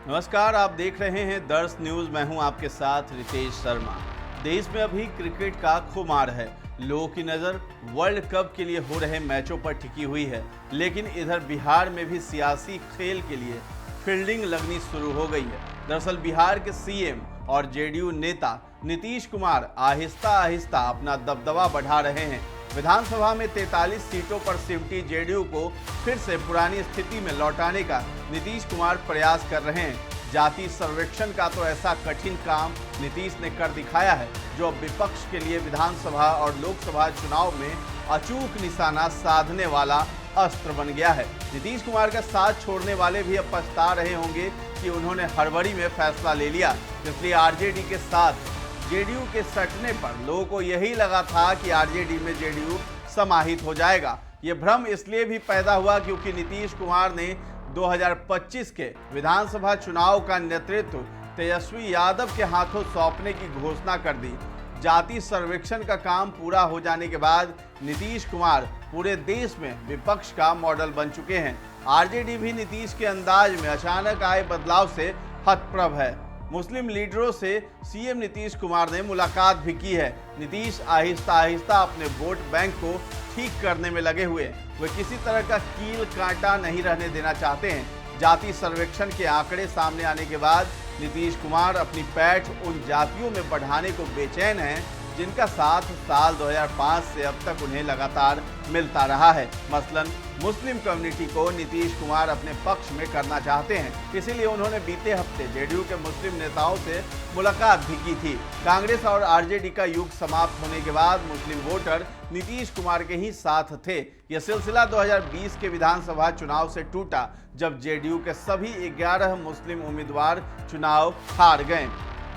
नमस्कार, आप देख रहे हैं दर्श न्यूज। मैं हूं आपके साथ रितेश शर्मा। देश में अभी क्रिकेट का खुमार है। लोगों की नज़र वर्ल्ड कप के लिए हो रहे मैचों पर टिकी हुई है, लेकिन इधर बिहार में भी सियासी खेल के लिए फील्डिंग लगनी शुरू हो गई है। दरअसल बिहार के सीएम और जेडीयू नेता नीतीश कुमार आहिस्ता आहिस्ता अपना दबदबा बढ़ा रहे हैं। विधानसभा में 43 सीटों पर सिमटी जेडीयू को फिर से पुरानी स्थिति में लौटाने का नीतीश कुमार प्रयास कर रहे हैं। जाति सर्वेक्षण का तो ऐसा कठिन काम नीतीश ने कर दिखाया है, जो अब विपक्ष के लिए विधानसभा और लोकसभा चुनाव में अचूक निशाना साधने वाला अस्त्र बन गया है। नीतीश कुमार का साथ छोड़ने वाले भी अब पछता रहे होंगे कि उन्होंने हड़बड़ी में फैसला ले लिया, इसलिए आरजेडी के साथ जेडीयू के सटने पर लोगों को यही लगा था कि आरजेडी में जेडीयू समाहित हो जाएगा। ये भ्रम इसलिए भी पैदा हुआ क्योंकि नीतीश कुमार ने 2025 के विधानसभा चुनाव का नेतृत्व तेजस्वी यादव के हाथों सौंपने की घोषणा कर दी। जाति सर्वेक्षण का काम पूरा हो जाने के बाद नीतीश कुमार पूरे देश में विपक्ष का मॉडल बन चुके हैं। आरजेडी भी नीतीश के अंदाज में अचानक आए बदलाव से हतप्रभ है। मुस्लिम लीडरों से सीएम नीतीश कुमार ने मुलाकात भी की है। नीतीश आहिस्ता आहिस्ता अपने वोट बैंक को ठीक करने में लगे हुए। वे किसी तरह का कील कांटा नहीं रहने देना चाहते हैं। जाति सर्वेक्षण के आंकड़े सामने आने के बाद नीतीश कुमार अपनी पैठ उन जातियों में बढ़ाने को बेचैन हैं जिनका साथ साल 2005 से अब तक उन्हें लगातार मिलता रहा है। मसलन मुस्लिम कम्युनिटी को नीतीश कुमार अपने पक्ष में करना चाहते हैं, इसीलिए उन्होंने बीते हफ्ते जेडीयू के मुस्लिम नेताओं से मुलाकात भी की थी। कांग्रेस और आरजेडी का युग समाप्त होने के बाद मुस्लिम वोटर नीतीश कुमार के ही साथ थे। यह सिलसिला 2020 के विधानसभा चुनाव से टूटा, जब जेडीयू के सभी 11 मुस्लिम उम्मीदवार चुनाव हार गए।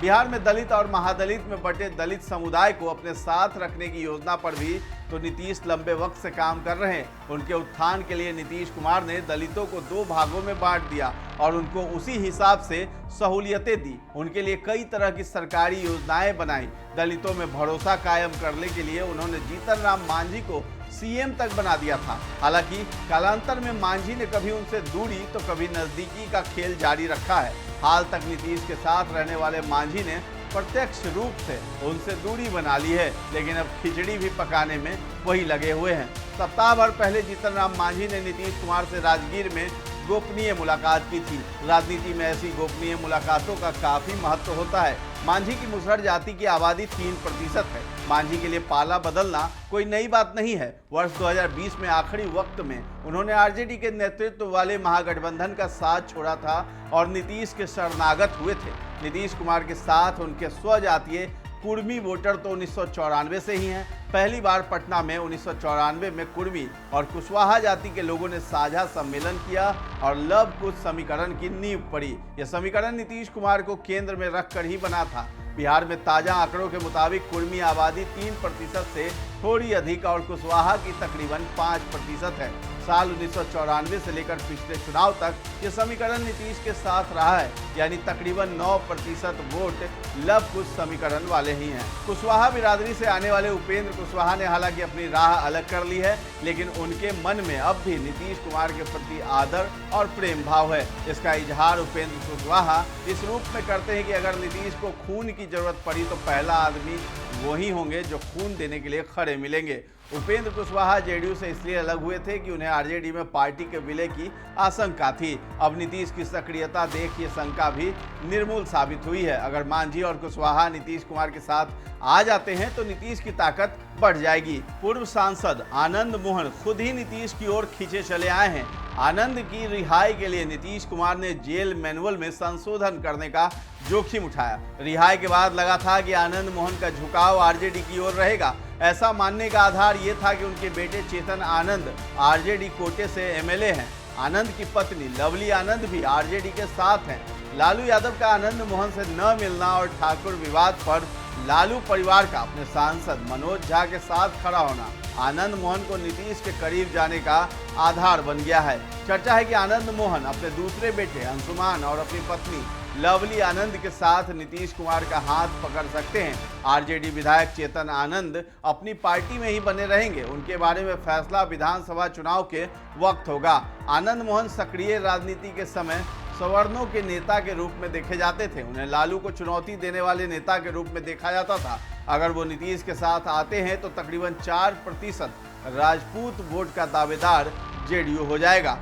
बिहार में दलित और महादलित में बटे दलित समुदाय को अपने साथ रखने की योजना पर भी तो नीतीश लंबे वक्त से काम कर रहे हैं। उनके उत्थान के लिए नीतीश कुमार ने दलितों को 2 भागों में बांट दिया और उनको उसी हिसाब से सहूलियतें दी। उनके लिए कई तरह की सरकारी योजनाएं बनाई। दलितों में भरोसा कायम करने के लिए उन्होंने जीतन राम मांझी को सीएम तक बना दिया था। हालांकि कालांतर में मांझी ने कभी उनसे दूरी तो कभी नजदीकी का खेल जारी रखा है। हाल तक नीतीश के साथ रहने वाले मांझी ने प्रत्यक्ष रूप से उनसे दूरी बना ली है, लेकिन अब खिचड़ी भी पकाने में वही लगे हुए हैं। सप्ताह भर पहले जीतन राम मांझी ने नीतीश कुमार से राजगीर में गोपनीय मुलाकात की थी। राजनीति में ऐसी गोपनीय मुलाकातों का काफी महत्व होता है। मांझी की मुसहर जाति की आबादी 3% है। मांझी के लिए पाला बदलना कोई नई बात नहीं है। वर्ष 2020 में आखिरी वक्त में उन्होंने आरजेडी के नेतृत्व वाले महागठबंधन का साथ छोड़ा था और नीतीश के शरणागत हुए थे। नीतीश कुमार के साथ उनके स्वजातीय कुर्मी वोटर तो 1994 से ही हैं। पहली बार पटना में 1994 में कुर्मी और कुशवाहा जाति के लोगों ने साझा सम्मेलन किया और लव कुश समीकरण की नींव पड़ी। यह समीकरण नीतीश कुमार को केंद्र में रखकर ही बना था। बिहार में ताजा आंकड़ों के मुताबिक कुर्मी आबादी 3% से थोड़ी अधिक और कुशवाहा की तकरीबन 5% है। साल 1994 से लेकर पिछले चुनाव तक ये समीकरण नीतीश के साथ रहा है, यानी तकरीबन 9% वोट लव कुश समीकरण वाले ही हैं। कुशवाहा बिरादरी से आने वाले उपेंद्र कुशवाहा ने हालांकि अपनी राह अलग कर ली है, लेकिन उनके मन में अब भी नीतीश कुमार के प्रति आदर और प्रेम भाव है। इसका इजहार उपेंद्र कुशवाहा इस रूप में करते हैं कि अगर नीतीश को खून की जरूरत पड़ी तो पहला आदमी वही होंगे जो खून देने के लिए खड़े मिलेंगे। उपेंद्र कुशवाहा जेडीयू से इसलिए अलग हुए थे कि उन्हें आरजेडी में पार्टी के विलय की आशंका थी। अब नीतीश की सक्रियता देख ये शंका भी निर्मूल साबित हुई है। अगर मांझी और कुशवाहा नीतीश कुमार के साथ आ जाते हैं तो नीतीश की ताकत बढ़ जाएगी। पूर्व सांसद आनंद मोहन खुद ही नीतीश की ओर खींचे चले आए हैं। आनंद की रिहाई के लिए नीतीश कुमार ने जेल मैनुअल में संशोधन करने का जोखिम उठाया। रिहाई के बाद लगा था कि आनंद मोहन का झुकाव आरजेडी की ओर रहेगा। ऐसा मानने का आधार ये था कि उनके बेटे चेतन आनंद आरजेडी कोटे से एमएलए हैं। आनंद की पत्नी लवली आनंद भी आरजेडी के साथ हैं। लालू यादव का आनंद मोहन से न मिलना और ठाकुर विवाद पर लालू परिवार का अपने सांसद मनोज झा के साथ खड़ा होना आनंद मोहन को नीतीश के करीब जाने का आधार बन गया है। चर्चा है कि आनंद मोहन अपने दूसरे बेटे अंशुमान और अपनी पत्नी लवली आनंद के साथ नीतीश कुमार का हाथ पकड़ सकते हैं। आरजेडी विधायक चेतन आनंद अपनी पार्टी में ही बने रहेंगे। उनके बारे में फैसला विधानसभा चुनाव के वक्त होगा। आनंद मोहन सक्रिय राजनीति के समय सवर्णों के नेता के रूप में देखे जाते थे। उन्हें लालू को चुनौती देने वाले नेता के रूप में देखा जाता था। अगर वो नीतीश के साथ आते हैं तो तकरीबन 4% राजपूत वोट का दावेदार जेडीयू हो जाएगा।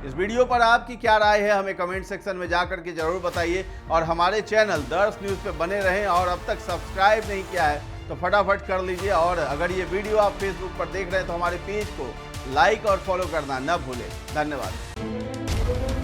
इस वीडियो पर आपकी क्या राय है, हमें कमेंट सेक्शन में जाकर के जरूर बताइए और हमारे चैनल दर्श न्यूज़ पे बने रहें। और अब तक सब्सक्राइब नहीं किया है तो फटाफट कर लीजिए। और अगर ये वीडियो आप फेसबुक पर देख रहे हैं तो हमारे पेज को लाइक और फॉलो करना न भूलें। धन्यवाद।